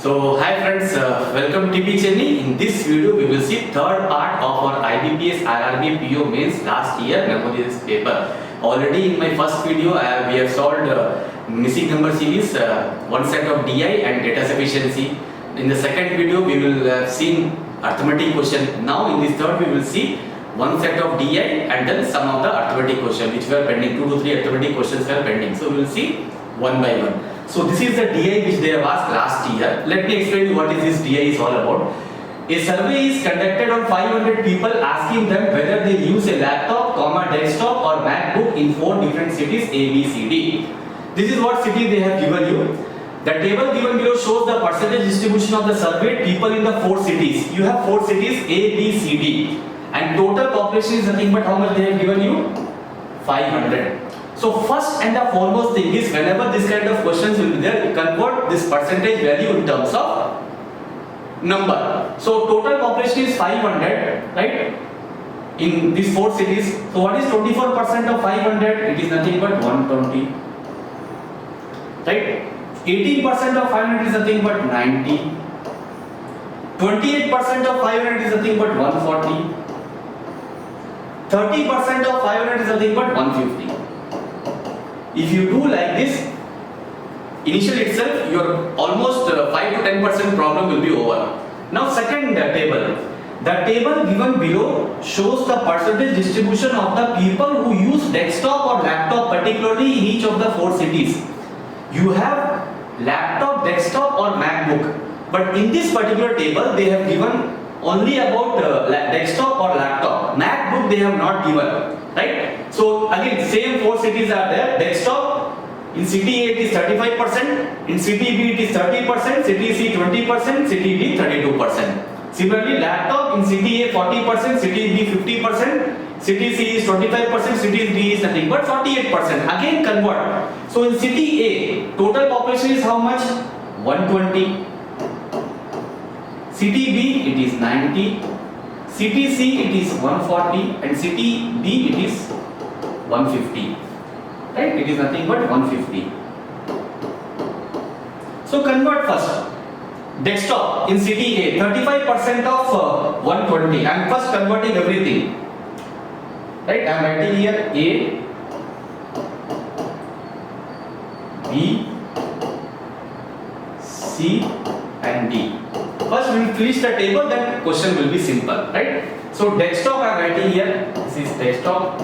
So hi friends, welcome to TP Chennai. In this video we will see third part of our IBPS IRB PO mains last year memories paper. Already in my first video we have solved missing number series, one set of DI and data sufficiency. In the second video we will have seen arithmetic question. Now in this third we will see one set of DI and then some of the arithmetic question which were pending. 2 to 3 arithmetic questions were pending. So we will see one by one. So this is the DI which they have asked last year. Let me explain you what is this DI is all about. A survey is conducted on 500 people asking them whether they use a laptop, desktop or MacBook in 4 different cities A, B, C, D. This is what city they have given you. The table given below shows the percentage distribution of the surveyed people in the 4 cities. You have 4 cities A, B, C, D. And total population is nothing but how much they have given you? 500. So first and the foremost thing is whenever this kind of questions will be there, convert this percentage value in terms of number. So total population is 500, right? In these 4 cities. So what is 24% of 500? It is nothing but 120. Right? 18% of 500 is nothing but 90. 28% of 500 is nothing but 140. 30% of 500 is nothing but 150. If you do like this, initially itself your almost 5 to 10% problem will be over. Now second table. The table given below shows the percentage distribution of the people who use desktop or laptop particularly in each of the 4 cities. You have laptop, desktop or MacBook. But in this particular table they have given only about desktop or laptop. MacBook they have not given. Right? So again same 4 cities are there. Desktop in city A it is 35%, in city B it is 30%, city C 20%, city D 32%. Similarly laptop in city A 40%, city B 50%, city C is 25%, city D is nothing but 48%. Again convert. So in city A total population is how much? 120. City B it is 90. City C it is 140 and city D it is 150. Right? It is nothing but 150. So convert first. Desktop in city A 35% of 120. I am first converting everything. Right? I am writing here A, B, C and D. First we will finish the table, then question will be simple, right? So desktop I am writing here, this is desktop.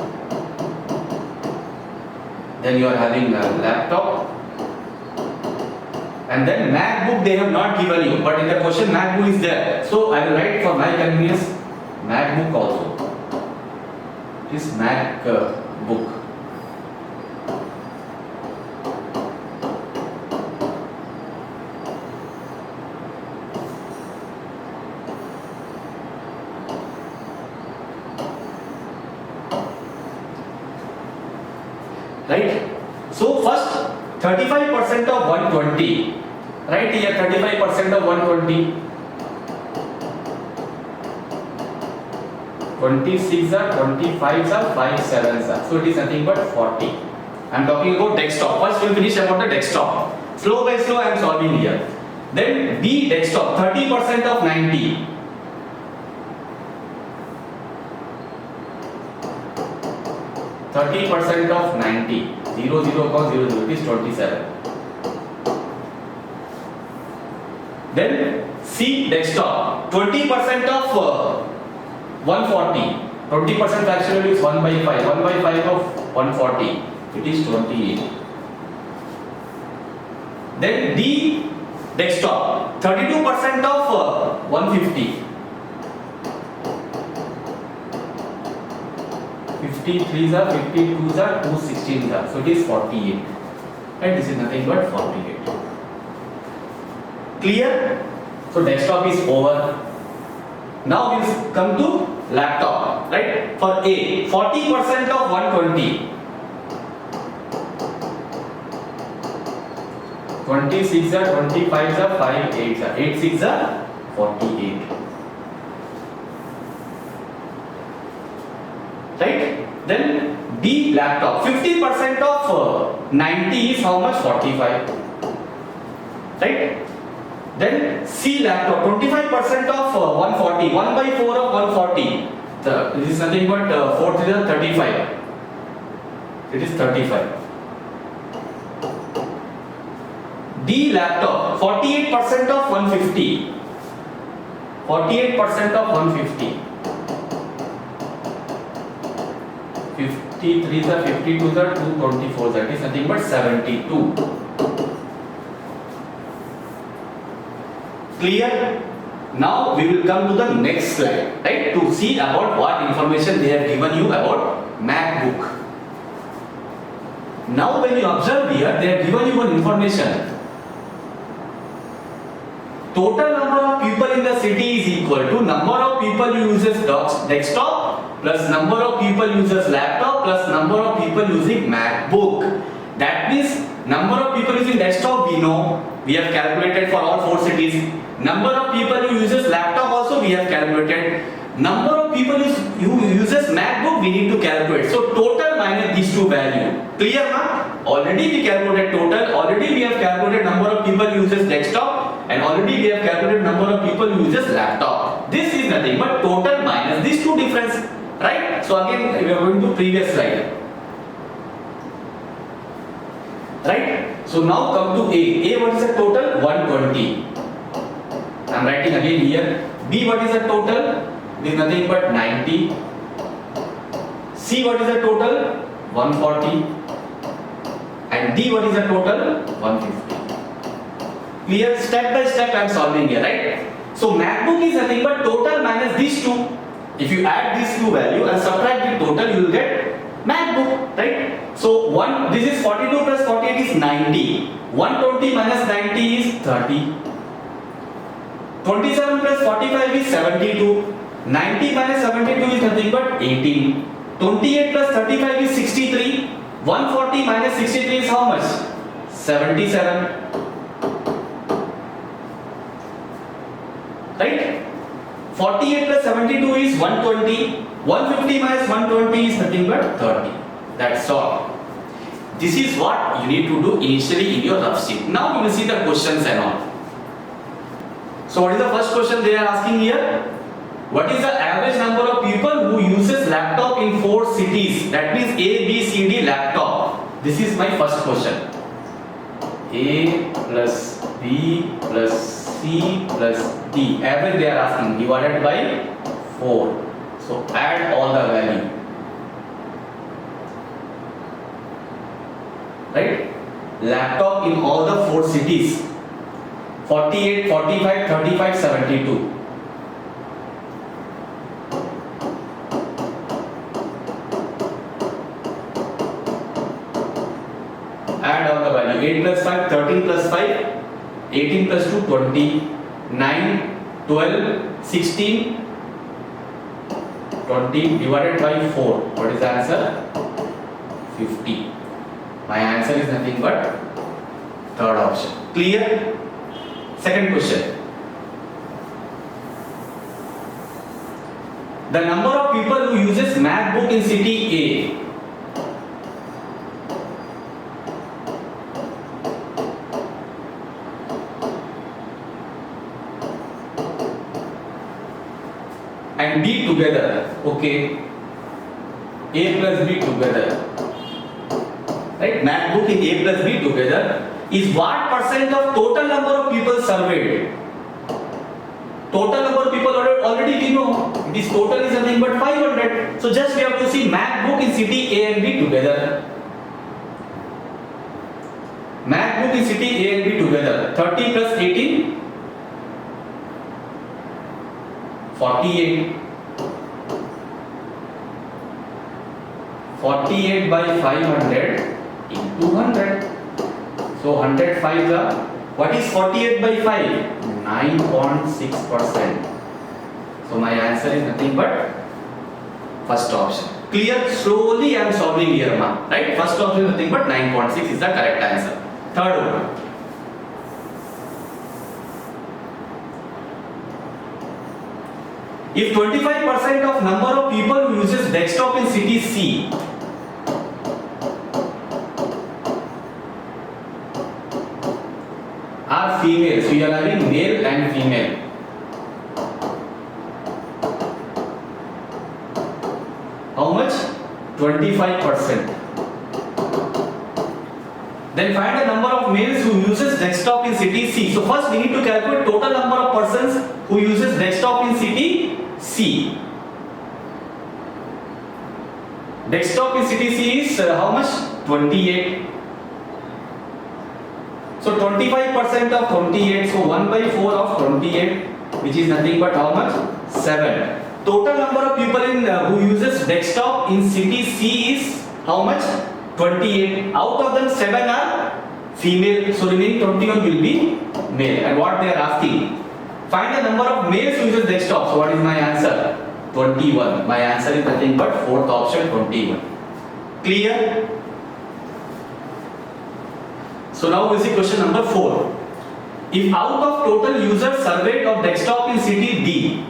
Then you are having a laptop. And then MacBook they have not given you, but in the question MacBook is there. So I will write for my convenience MacBook also. This MacBook. Right? So first 35% of 120. Right here 35% of 120. 26 are 25s are 5 7s are. So it is nothing but 40. I am talking about desktop. First we will finish about the desktop. Slow by slow I am solving here. Then B desktop 30% of 90. %30 of 90, 0, 0, 0, 0, it is 27. Then C desktop, 20% of 140, 20% fraction value is 1 by 5, 1 by 5 of 140, it is 28. Then D desktop, 32% of 150. 53s are 52s are 216s are, so it is 48. And this is nothing but 48. Clear? So desktop is over. Now we will come to laptop, right? For A, 40% of 120. 26 are 25s are 5 8s are 8 6 are 48. Right? Then B laptop 50% of 90 is how much? 45. Right? Then C laptop, 25% of 140, 1 by 4 of 140. This is nothing but 4 to the 35. It is 35. D laptop, 48% of 150. 48% of 150. 53 the 52 the 224, that is nothing but 72. Clear? Now we will come to the next slide, right, to see about what information they have given you about MacBook. Now when you observe here, they have given you one information. Total number of people in the city is equal to number of people who uses desktop plus number of people uses laptop plus number of people using MacBook. That means number of people using desktop we know, we have calculated for all 4 cities. Number of people who uses laptop also we have calculated. Number of people who uses MacBook we need to calculate. So total minus these two values. Clear na? Already we calculated total. Already we have calculated number of people who uses desktop, and already we have calculated number of people who uses laptop. This is nothing but total minus these two difference, right? So again we are going to previous slide. Right? So now come to A. A, what is the total? 120. I am writing again here. B, what is the total? It is nothing but 90. C, what is the total? 140. And D, what is the total? 150. Clear? Step by step I am solving here, right? So MacBook is nothing but total minus these two. If you add these two values and subtract the total, you will get MacBook, right? So this is 42 plus 48 is 90. 120 minus 90 is 30. 27 plus 45 is 72. 90 minus 72 is nothing but 18. 28 plus 35 is 63. 140 minus 63 is how much? 77. Right? 48 plus 72 is 120. 150 minus 120 is nothing but 30. That's all. This is what you need to do initially in your rough sheet. Now we will see the questions and all. So what is the first question they are asking here? What is the average number of people who uses laptop in 4 cities? That means A, B, C, D laptop. This is my first question. A plus B plus C plus D. Average they are asking divided by 4. So add all the value. Right? Laptop in all the 4 cities. 48, 45, 35, 72. Add all the value. 8 plus 5, 13 plus 5, 18 plus 2, 20, 9, 12, 16, 20 divided by 4. What is the answer? 50. My answer is nothing but third option. Clear? Second question. The number of people who uses MacBook in city A. And B together. Okay. A plus B together. Right? MacBook in A plus B together is what percent of total number of people surveyed? Total number of people already we know. This total is nothing but 500. So just we have to see MacBook in city A and B together. MacBook in city A and B together. 30 plus 18. 48. 48 by 500 into 100. So 105 the, what is 48 by 5? 9.6%. So my answer is nothing but first option. Clear? Slowly I am solving here now. Right? First option is nothing but 9.6 is the correct answer. Third one. If 25% of number of people who uses desktop in city C are females, so you are having male 25%. Then find the number of males who uses desktop in city C. So first we need to calculate total number of persons who uses desktop in city C. Desktop in city C is how much? 28. So 25% of 28. So 1 by 4 of 28, which is nothing but how much? 7. Total number of people in who uses desktop in city C is how much? 28. Out of them 7 are female, so remaining 21 will be male. And what they are asking, find the number of males who uses desktop. So what is my answer? 21. My answer is nothing but fourth option, 21. Clear? So now we see question number 4. If out of total users surveyed of desktop in city D,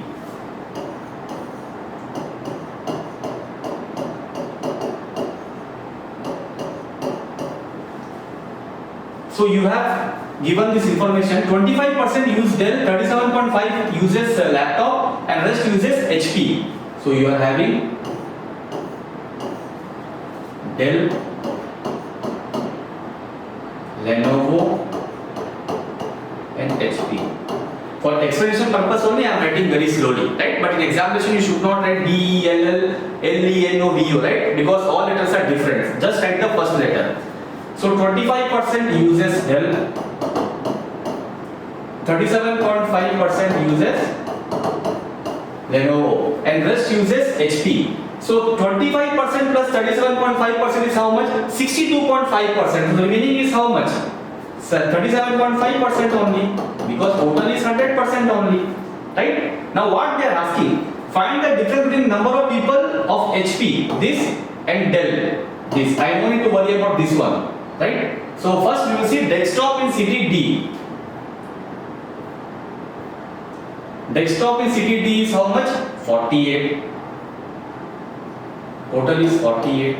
so you have given this information, 25% use Dell, 37.5 uses laptop and rest uses HP. So you are having Dell, Lenovo and HP. For explanation purpose only I am writing very slowly, right? But in examination you should not write D, E, L, L, L, E, N, O, V, O, right? Because all letters are different. Just write the first letter. So 25% uses Dell, 37.5% uses Lenovo and rest uses HP. So 25% plus 37.5% is how much? 62.5%. So the remaining is how much? 37.5% only, because total is 100% only, right? Now what they are asking, find the difference between number of people of HP, this and Dell, this. I don't need to worry about this one, right? So first we will see desktop in city D. Desktop in city D is how much? 48. Total is 48.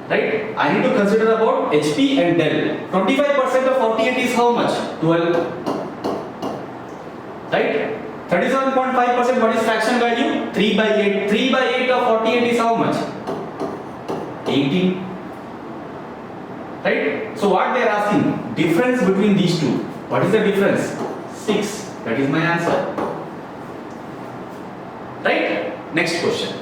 Right? I need to consider about HP and Dell. 25% of 48 is how much? 12. Right? 37.5%, what is fraction value? 3 by 8. 3 by 8 of 48 is how much? 18. Right? So what they are asking? Difference between these two. What is the difference? 6. That is my answer. Right? Next question.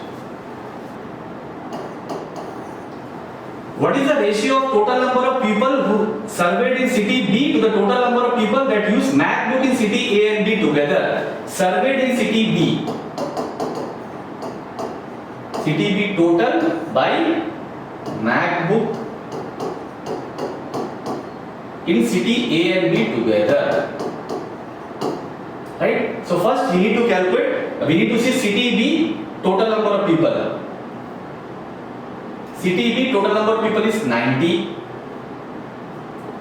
What is the ratio of total number of people who surveyed in city B to the total number of people that use MacBook in city A and B together? Surveyed in city B. City B total by MacBook in city A and B together. Right? So first we need to calculate, we need to see city B total number of people. City B total number of people is 90.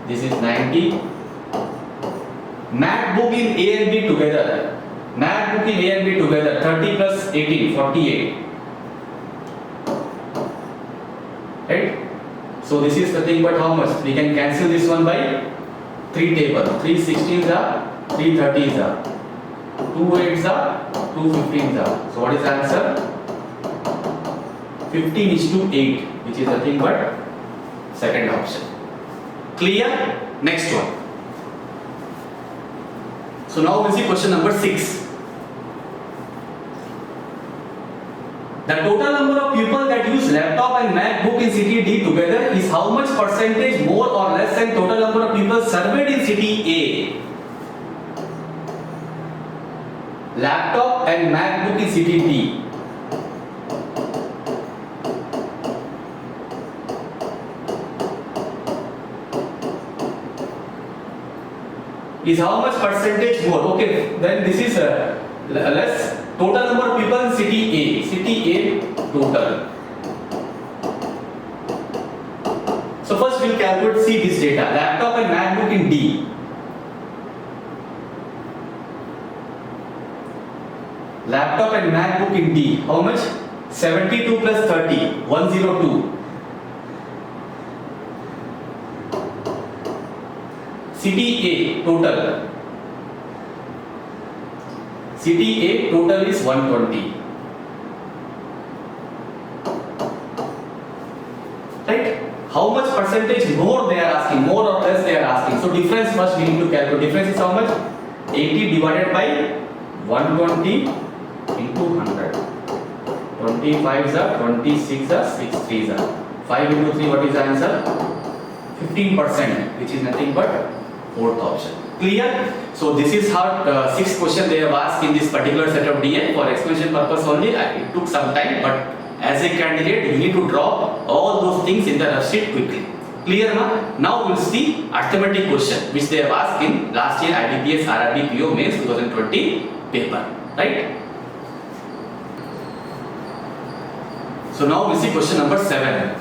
This is 90. MacBook in A and B together. MacBook in A and B together. 30 plus 18, 48. Right? So this is nothing but how much? We can cancel this one by 3 table. 3 16s are, 3 30s are, 2 8s are, 2 15s are. So what is the answer? 15 is to 8, which is nothing but second option. Clear? Next one. So now we see question number 6. The total number of people that use laptop and MacBook in city D together is how much percentage more or less than total number of people surveyed in city A? Laptop and MacBook in city D. Is how much percentage more? Okay, then this is less. Total number of people in city A. City A total. So first we'll calculate, see this data. Laptop and MacBook in D. Laptop and MacBook in D. How much? 72 plus 30. 102. City A total. City A total is 120. how much percentage more they are asking, more or less they are asking. So difference first we need to calculate. Difference is how much? 80 divided by 120 into 100. 25s are 26 are 6 3s are 5 into 3. What is the answer? 15%, which is nothing but fourth option. Clear? So this is how sixth question they have asked in this particular set of DA. For explanation purpose only, it took some time, but as a candidate you need to draw all those things in the rough sheet quickly. Clear na? Now we'll see arithmetic question which they have asked in last year IBPS RRB PO Mains 2020 paper, right? So now we'll see question number 7.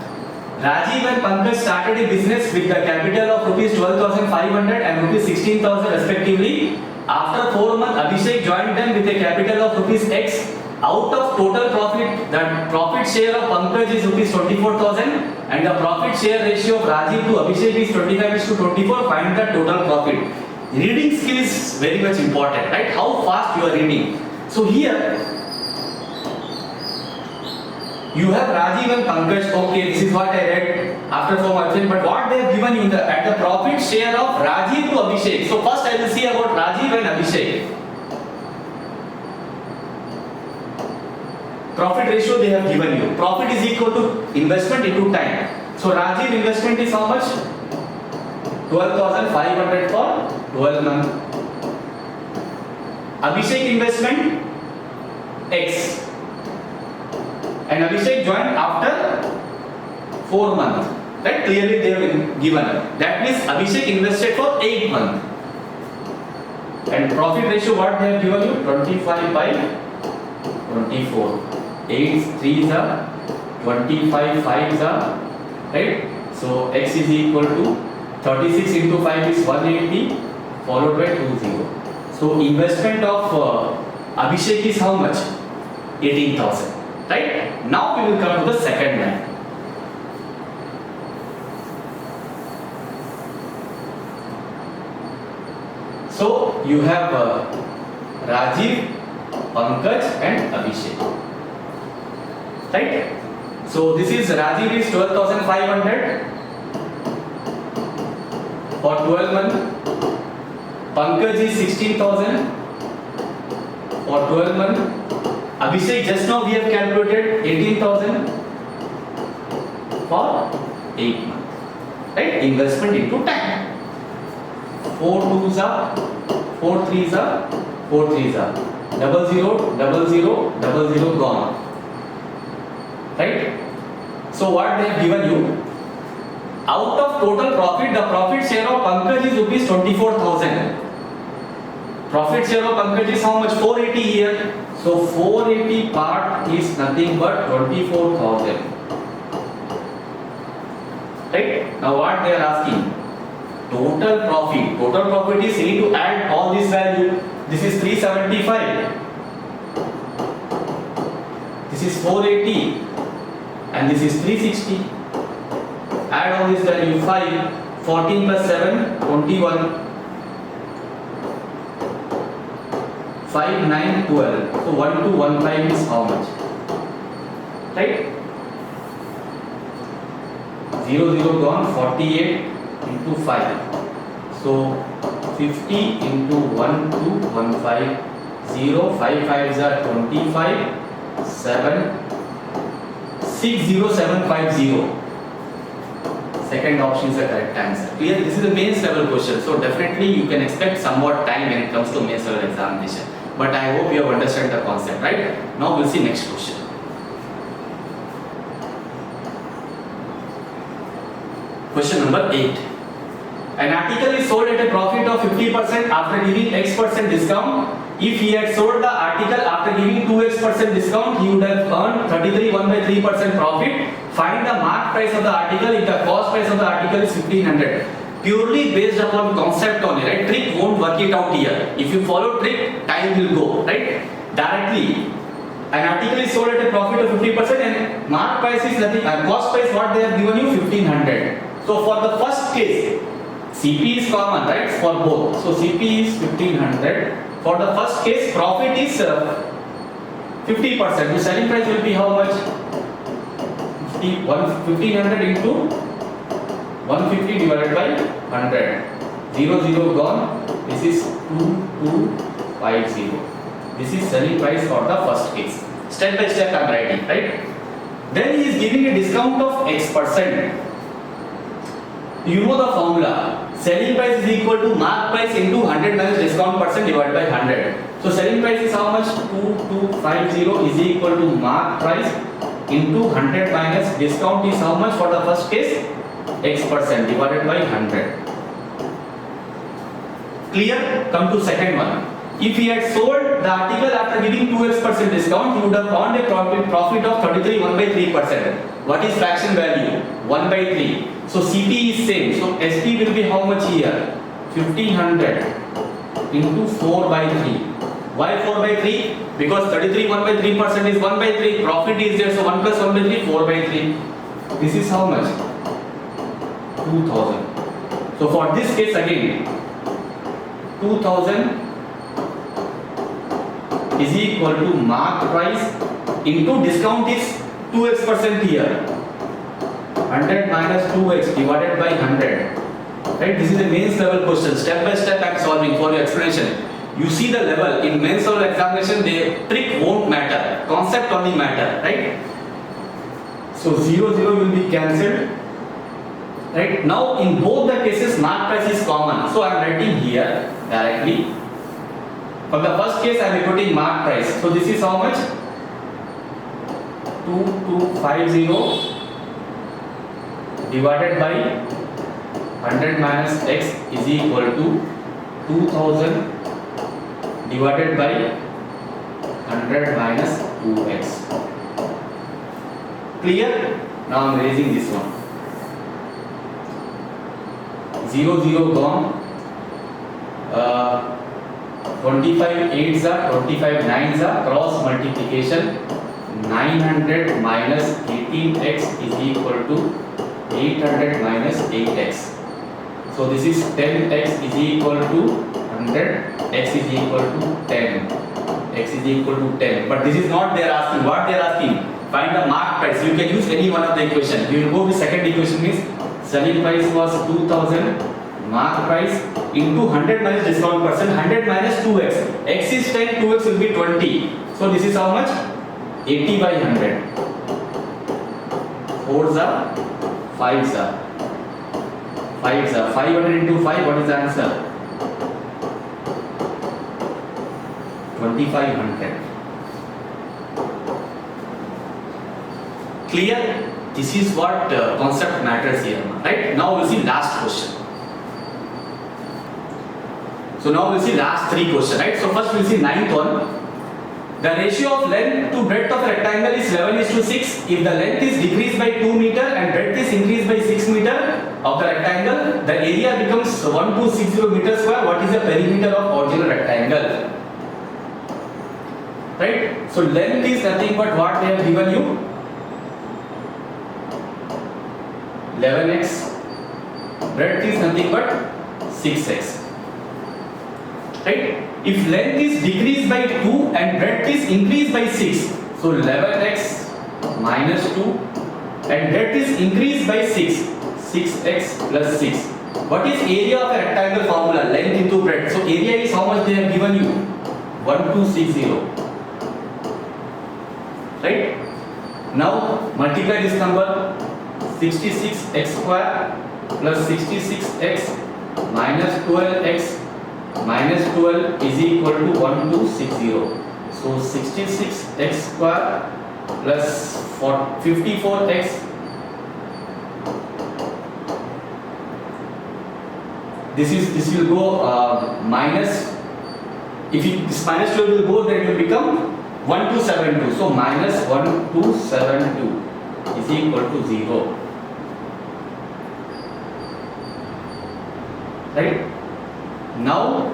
Rajiv and Pankaj started a business with the capital of rupees 12,500 and rupees 16,000 respectively. After 4 months, Abhishek joined them with a capital of rupees X. Out of total profit, the profit share of Pankaj is rupees 24,000 and the profit share ratio of Rajiv to Abhishek is 25:24. Find the total profit. Reading skill is very much important, right? How fast you are reading. So here you have Rajiv and Pankaj. Okay, this is what I read after 4 months. But what they have given you at the profit share of Rajiv to Abhishek. So first I will see about Rajiv and Abhishek. Profit ratio they have given you. Profit is equal to investment into time. So Rajiv investment is how much? 12,500 for 12 months. Abhishek investment X. And Abhishek joined after 4 months. Right? Clearly they have given. That means Abhishek invested for 8 months. And profit ratio what they have given you? 25/24. 8 3s are 25 5s are, right? So X is equal to 36 into 5 is 180 followed by 20. So investment of Abhishek is how much? 18,000. Right? Now we will come to the second line. So you have Rajiv, Pankaj and Abhishek. Right? So this is Rajiv is 12,500 for 12 months. Pankaj is 16,000 for 12 months. Abhishek just now we have calculated 18,000 for 8 months. Right? Investment into time. 4 2s are 4 3s are 4 3s are 00 00 00 gone. Right? So what they have given you, out of total profit, the profit share of Pankaj is rupees 24,000. Profit share of Pankaj is how much? 480 here. So 480 part is nothing but 24,000. Right? Now what they are asking? Total profit. Total profit is, you need to add all this value. This is 375. This is 480. And this is 360. Add all this value. 5. 14 plus 7, 21. 5 9 12. So 1215 is how much? Right? 0 0 gone. 48 into 5. So 50 into 1215. 0 5 5s are 25. 7 60750. Second option is the correct answer. Clear? This is a mains level question, so definitely you can expect somewhat time when it comes to mains level examination. But I hope you have understood the concept, right? Now we'll see next question. Question number 8. An article is sold at a profit of 50% after giving X% discount. If he had sold the article after giving 2X% discount, he would have earned 33.1/3% profit. Find the mark price of the article if the cost price of the article is 1500. Purely based upon concept only, right? Trick won't work it out here. If you follow trick, time will go, right? Directly, an article is sold at a profit of 50% and mark price is nothing, and cost price what they have given you 1500. So for the first case, CP is common, right? For both. So CP is 1500. For the first case, profit is 50%. The selling price will be how much? 1500 into 150 divided by 100. 0 0 gone. This is 2250. This is selling price for the first case. Step by step I am writing, right? Then he is giving a discount of X%. You know the formula. Selling price is equal to mark price into 100 minus discount percent divided by 100. So selling price is how much? 2250 is equal to mark price into 100 minus discount is how much for the first case? X% divided by 100. Clear? Come to second one. If he had sold the article after giving 2x% discount, he would have earned a profit of 33 1 by 3%. What is fraction value? 1 by 3. So CP is same. So SP will be how much here? 1500 into 4 by 3. Why 4 by 3? Because 33 1 by 3% is 1 by 3. Profit is there. So 1 plus 1 by 3, 4 by 3. This is how much? 2000. So for this case again, 2000 is equal to mark price into discount is 2x% here. 100 minus 2x divided by 100. Right? This is a mains level question. Step by step I am solving for your explanation. You see the level in mains level examination. The trick won't matter. Concept only matter. Right? So 0 0 will be cancelled. Right? Now in both the cases mark price is common. So I am writing here directly. For the first case I am putting mark price. So this is how much? 2250 divided by 100 minus x is equal to 2000 divided by 100 minus 2x. Clear? Now I am raising this one. 0 0 gone. 25 8s are 25 9s are cross multiplication. 900 minus 18x is equal to 800 minus 8x. So this is 10x is equal to 100, x is equal to 10, x is equal to 10. But this is not they are asking. What they are asking? Find the mark price. You can use any one of the equation. We will go with second equation means selling price was 2000, mark price into 100 minus discount percent, 100 minus 2x. X is 10, 2x will be 20. So this is how much? 80 by 100. 4s are 5s are 5s are 500 into 5. What is the answer? 2500. Clear? This is what concept matters here, right? Now we'll see last question. So now we'll see last three questions, right? So first we'll see ninth one. The ratio of length to breadth of rectangle is 11:6. If the length is decreased by 2 meter and breadth is increased by 6 meter of the rectangle, the area becomes 1260 meter square. What is the perimeter of original rectangle? Right? So length is nothing but what they have given you. 11x. Breadth is nothing but 6x. Right? If length is decreased by 2 and breadth is increased by 6, so 11x minus 2 and breadth is increased by 6, 6x plus 6. What is area of a rectangle formula? Length into breadth. So area is how much they have given you? 1260. Right? Now multiply this number. 66x square plus 66x minus 12x minus 12 is equal to 1260. So 66x square plus 54x this will go minus, if this minus 12 will go, then it will become 1272. So minus 1272 is equal to 0. Right? Now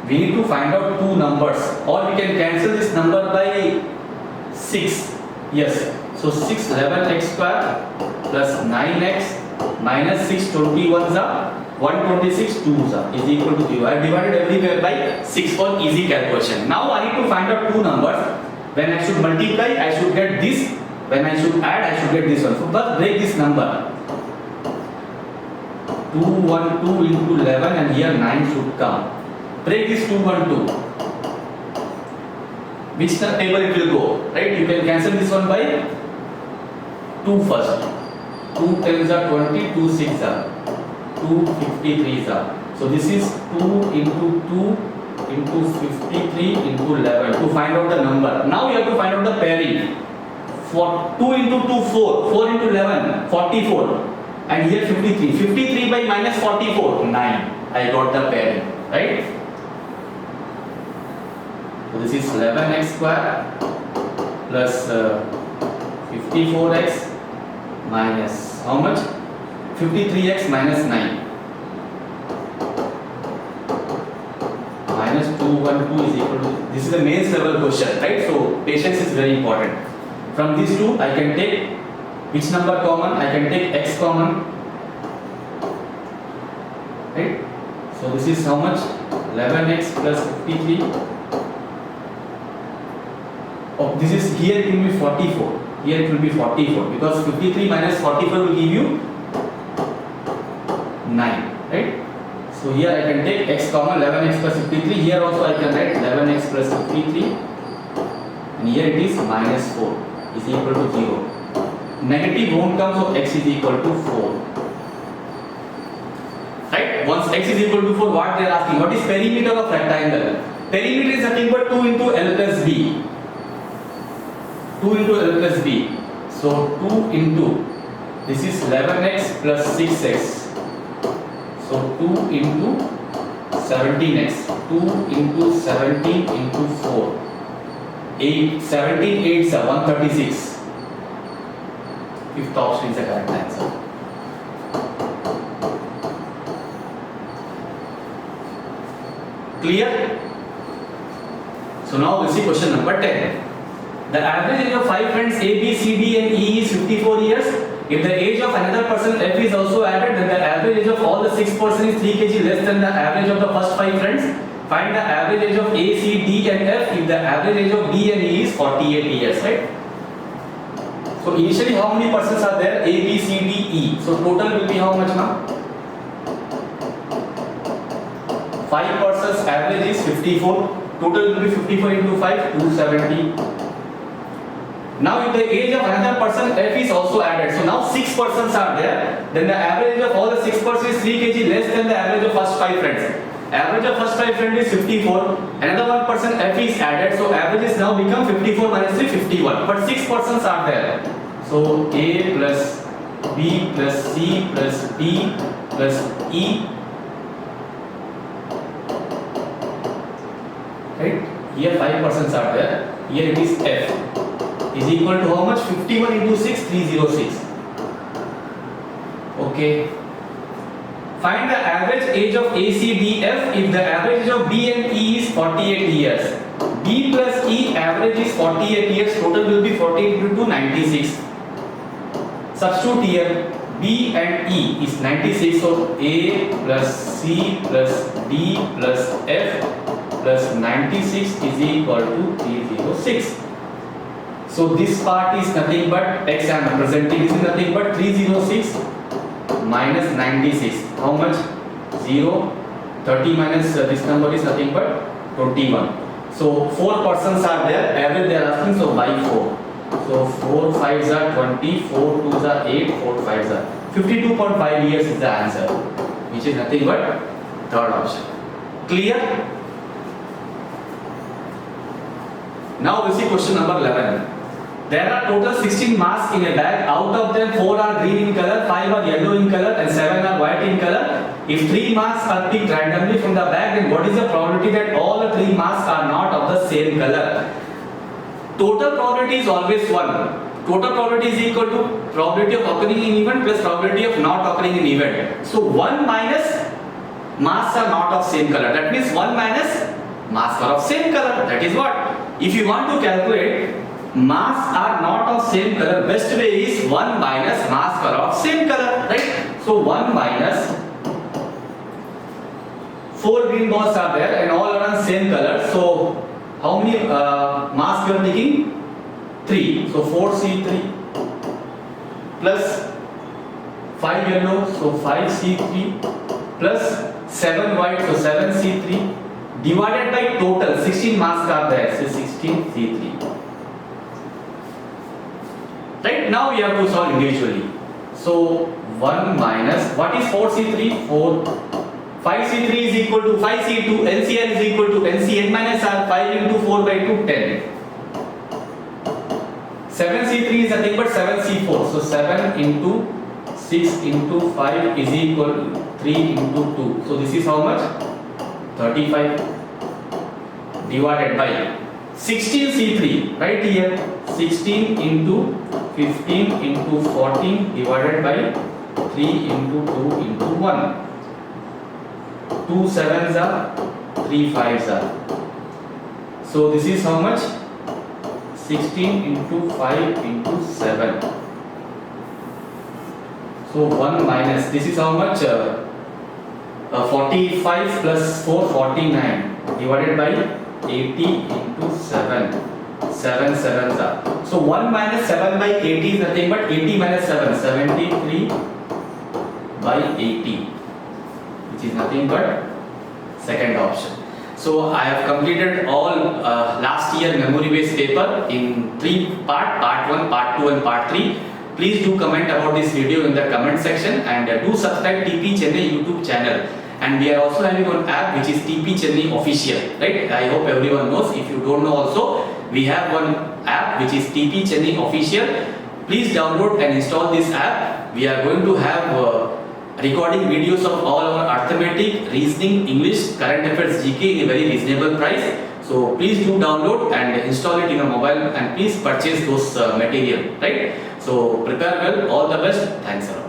we need to find out two numbers, or we can cancel this number by 6. Yes. So 6 11x square plus 9x minus 6 21s are 126 2s are is equal to 0. I have divided everywhere by 6 for easy calculation. Now I need to find out two numbers. When I should multiply, I should get this. When I should add, I should get this one. So first break this number. 212 into 11, and here 9 should come. Break this 212. Which table it will go? Right? You can cancel this one by 2 first. 2 10s are 20, 2 6 are 2 53s are. So this is 2 into 2 into 53 into 11 to find out the number. Now you have to find out the pairing. For 2 into 2 4, 4 into 11 44, and here 53. 53 by minus 44 9. I got the pairing, right? So this is 11x square plus 54x minus how much? 53x minus 9 minus 212 is equal to, this is a mains level question, right? So patience is very important. From these two I can take which number common? I can take x common, right? So this is how much? 11x plus 53. Oh, this is, here it will be 44. Here it will be 44 because 53 minus 44 will give you 9, right? So here I can take x common, 11x plus 53. Here also I can write 11x plus 53, and here it is minus 4 is equal to 0. Negative won't come, so x is equal to 4. Right? Once x is equal to 4, what they are asking? What is perimeter of rectangle? Perimeter is nothing but 2 into L plus B. 2 into L plus B. So 2 into, this is 11x plus 6x. So 2 into 17x. 2 into 17 into 4. 8, 17, 8 is 136. Fifth option is the correct answer. Clear? So now we'll see question number 10. The average age of 5 friends A, B, C, D and E is 54 years. If the age of another person F is also added, then the average age of all the 6 persons is 3 kg less than the average of the first 5 friends. Find the average age of A, C, D and F if the average age of B and E is 48 years, right? So initially how many persons are there? A, B, C, D, E. So total will be how much now? 5 persons, average is 54. Total will be 54 into 5, 270. Now if the age of another person F is also added, so now 6 persons are there, then the average of all the 6 persons is 3 kg less than the average of first 5 friends. Average of first 5 friends is 54, another 1 person F is added, so average is now become 54 minus 3, 51. But 6 persons are there. So A plus B plus C plus D plus E. Right? Here 5 persons are there. Here it is F. Is equal to how much? 51 into 6, 306. Okay. Find the average age of A, C, D, F if the average age of B and E is 48 years. B plus E average is 48 years. Total will be 48 into 96. Substitute here. B and E is 96. So A plus C plus D plus F plus 96 is equal to 306. So this part is nothing but x I am representing. This is nothing but 306 minus 96. How much? 0. 30 minus this number is nothing but 21. So 4 persons are there. Average they are asking. So by 4. So 4 5s are 20. 4 2s are 8. 4 5s are 52.5 years is the answer, which is nothing but third option. Clear? Now we see question number 11. There are total 16 masks in a bag. Out of them 4 are green in color, 5 are yellow in color and 7 are white in color. If 3 masks are picked randomly from the bag, then what is the probability that all the 3 masks are not of the same color? Total probability is always 1. Total probability is equal to probability of occurring in event plus probability of not occurring in event. So 1 minus masks are not of same color. That means 1 minus masks are of same color. That is what? If you want to calculate masks are not of same color, best way is 1 minus masks are of same color, right? So 1 minus 4 green balls are there and all are on same color. So how many masks you are taking? 3. So 4C3 plus 5 yellow, so 5C3 plus 7 white, so 7C3 divided by total 16 mass car there, so 16C3. Right, now we have to solve individually. So 1 minus, what is 4C3? 4. 5C3 is equal to 5C2, LCR is equal to LCN minus R, 5 into 4 by 2, 10. 7C3 is nothing but 7C4, so 7 into 6 into 5 is equal to 3 into 2. So this is how much? 35 divided by 16C3, right here, 16 into 15 into 14 divided by 3 into 2 into 1. 2 sevens are, 3 fives are. So this is how much? 16 into 5 into 7. So 1 minus, this is how much? 45 plus 4, 49 divided by 80 into 7. 7 sevens are. So 1 minus 7 by 80 is nothing but 80 minus 7, 73 by 80, which is nothing but second option. So I have completed all last year memory based paper in 3 parts, part 1, part 2 and part 3. Please do comment about this video in the comment section, and do subscribe TP Chennai YouTube channel. And we are also having one app which is TP Chennai Official, right? I hope everyone knows. If you don't know also, we have one app which is TP Chennai Official. Please download and install this app. We are going to have recording videos of all our arithmetic, reasoning, English, current affairs, GK in a very reasonable price. So please do download and install it in your mobile, and please purchase those material, right? So prepare well. All the best. Thanks a lot.